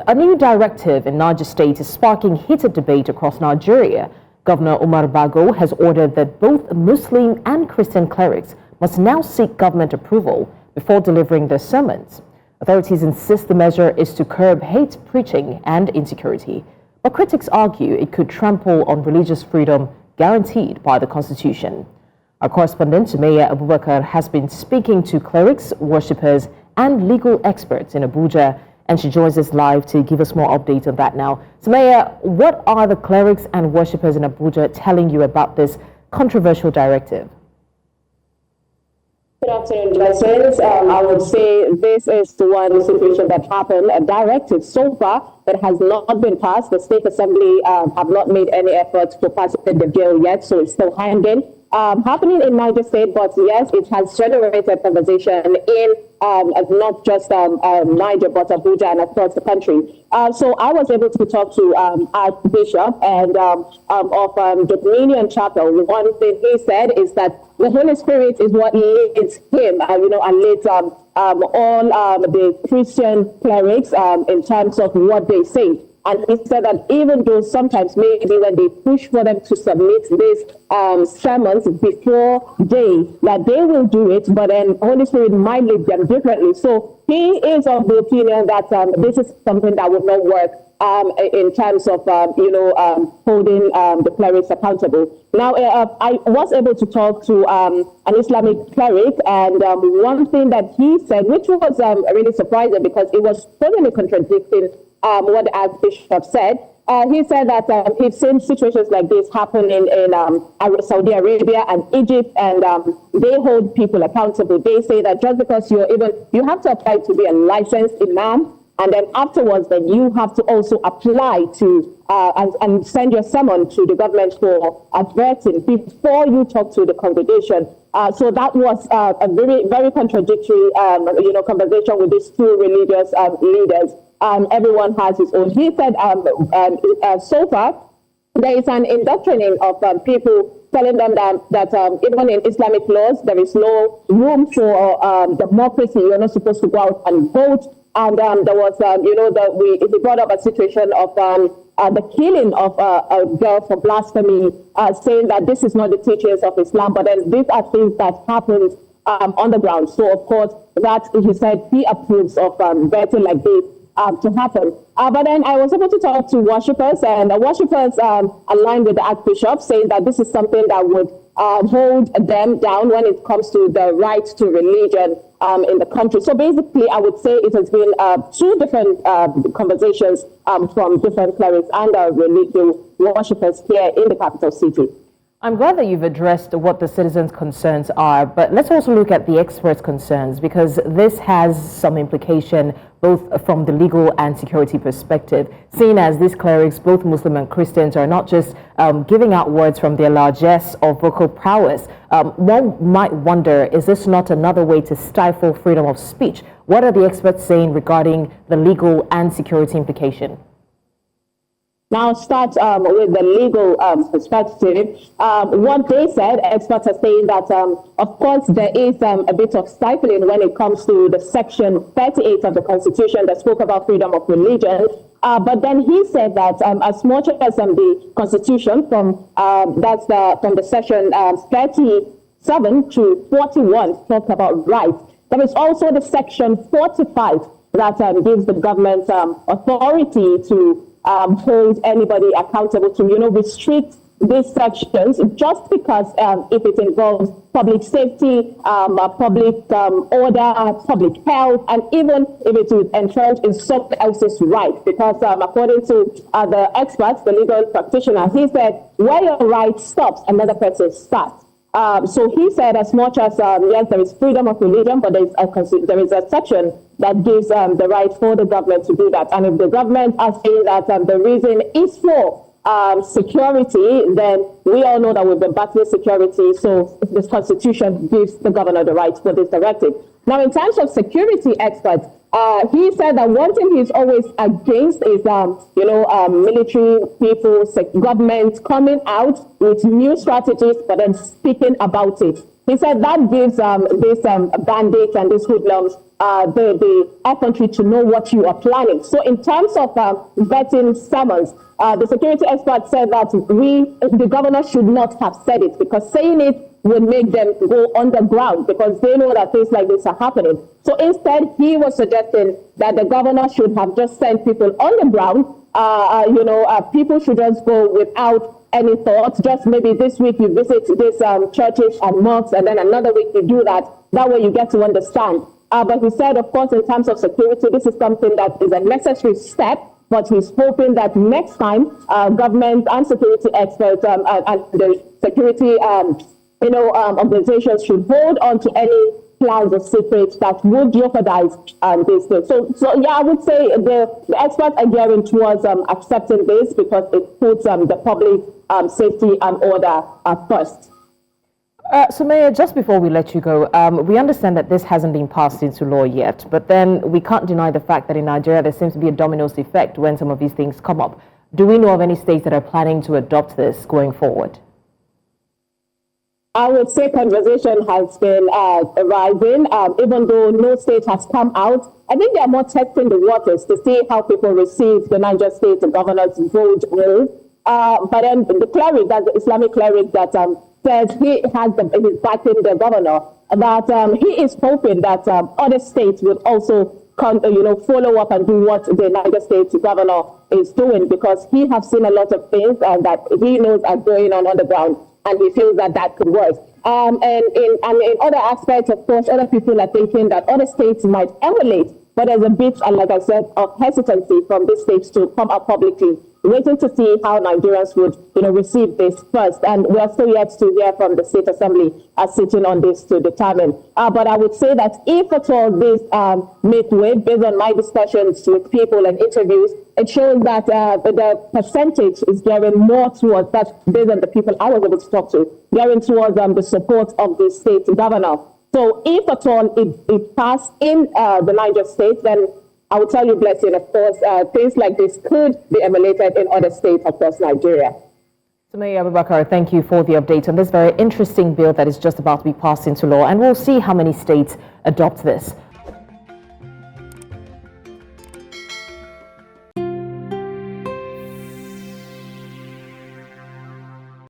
A new directive in Niger State is sparking heated debate across Nigeria. Governor Umar Bago has ordered that both Muslim and Christian clerics must now seek government approval before delivering their sermons. Authorities insist the measure is to curb hate preaching and insecurity, but critics argue it could trample on religious freedom guaranteed by the Constitution. Our correspondent, Sumaya Abubakar, has been speaking to clerics, worshippers, and legal experts in Abuja, and she joins us live to give us more updates on that now. Sumaya, what are the clerics and worshippers in Abuja telling you about this controversial directive? Good afternoon, Blessings. I would say this is the one situation that happened. A directive so far that has not been passed. The State Assembly have not made any efforts to pass the bill yet, so it's still hanging. Happening in Niger State, but yes, it has generated conversation in not just Niger, but Abuja and across the country. So I was able to talk to Archbishop and of the Dominion Chapel. One thing he said is that the Holy Spirit is what leads him, and leads all the Christian clerics in terms of what they say. And he said that even though sometimes maybe when they push for them to submit these sermons before that they will do it, but then Holy Spirit might lead them differently. So he is of the opinion that this is something that would not work in terms of, holding the clerics accountable. Now, I was able to talk to an Islamic cleric, and one thing that he said, which was really surprising because it was totally contradicting what the Archbishop said. He said that he's seen situations like this happen in Saudi Arabia and Egypt, and they hold people accountable. They say that just because you have to apply to be a licensed imam, and then afterwards, then you have to also apply to and send your summon to the government for adverting before you talk to the congregation. So that was a very, very contradictory, conversation with these two religious leaders. Everyone has his own. He said so far, there is an indoctrinating of people telling them that even in Islamic laws, there is no room for democracy. You're not supposed to go out and vote. And there was, he brought up a situation of the killing of a girl for blasphemy, saying that this is not the teachings of Islam, but then these are things that happen on the ground. So, of course, that he said he approves of vetting like this to happen. But then I was able to talk to worshippers, and the worshippers aligned with the Archbishop, saying that this is something that would hold them down when it comes to the right to religion in the country. So basically, I would say it has been two different conversations from different clerics and religious worshippers here in the capital city. I'm glad that you've addressed what the citizens' concerns are, but let's also look at the experts' concerns, because this has some implication both from the legal and security perspective, seeing as these clerics, both Muslim and Christians, are not just giving out words from their largesse or vocal prowess. One might wonder, is this not another way to stifle freedom of speech? What are the experts saying regarding the legal and security implication? Now start with the legal perspective. What they said, experts are saying that, of course, there is a bit of stifling when it comes to the section 38 of the Constitution that spoke about freedom of religion. But then he said that as much as the Constitution from the section 37 to 41 talked about rights, there is also the section 45 that gives the government authority to hold anybody accountable, to restrict these sections just because if it involves public safety, public order, public health, and even if it is entrenched in someone else's right. Because according to the experts, the legal practitioner, he said where your right stops, another person starts. So he said as much as, yes, there is freedom of religion, but there is a section that gives the right for the government to do that. And if the government are saying that the reason is for security, then we all know that we've been battling security. So this Constitution gives the governor the right for this directive. Now, in terms of security experts, he said that one thing he's always against is, military people, government coming out with new strategies, but then speaking about it. He said that gives these bandits and these hoodlums the air country to know what you are planning. So in terms of vetting summons, the security expert said that the governor should not have said it, because saying it would make them go underground, because they know that things like this are happening. So instead, he was suggesting that the governor should have just sent people on the ground. People should just go without any thoughts. Just maybe this week you visit these churches and mosques, and then another week you do that. That way you get to understand. But he said, of course, in terms of security, this is something that is a necessary step. But he's hoping that next time, government and security experts and the security organizations should hold on to any plans or secrets that would jeopardize this thing. So yeah, I would say the experts are gearing towards accepting this, because it puts the public safety and order first. So, Mayor, just before we let you go, we understand that this hasn't been passed into law yet, but then we can't deny the fact that in Nigeria there seems to be a dominoes effect when some of these things come up. Do we know of any states that are planning to adopt this going forward? I would say conversation has been rising, even though no state has come out. I think they are more testing the waters to see how people receive the Niger State governor's vote move. But then the cleric, that's the Islamic cleric that says he's backing the governor, that he is hoping that other states would also follow up and do what the Niger State governor is doing, because he has seen a lot of things that he knows are going on the ground, and he feels that that could work. And in other aspects, of course, other people are thinking that other states might emulate, but there's a bit, like I said, of hesitancy from these states to come up publicly, waiting to see how Nigerians would, receive this first. And we are still yet to hear from the State Assembly sitting on this to determine. But I would say that if at all this make way, based on my discussions with people and interviews, it shows that the percentage is gearing more towards that, based on the people I was able to talk to, gearing towards the support of the state governor. So if at all it passed in the Niger State, then I will tell you, Blessing, of course, things like this could be emulated in other states across Nigeria. So, Mayor Abubakar, thank you for the update on this very interesting bill that is just about to be passed into law, and we'll see how many states adopt this.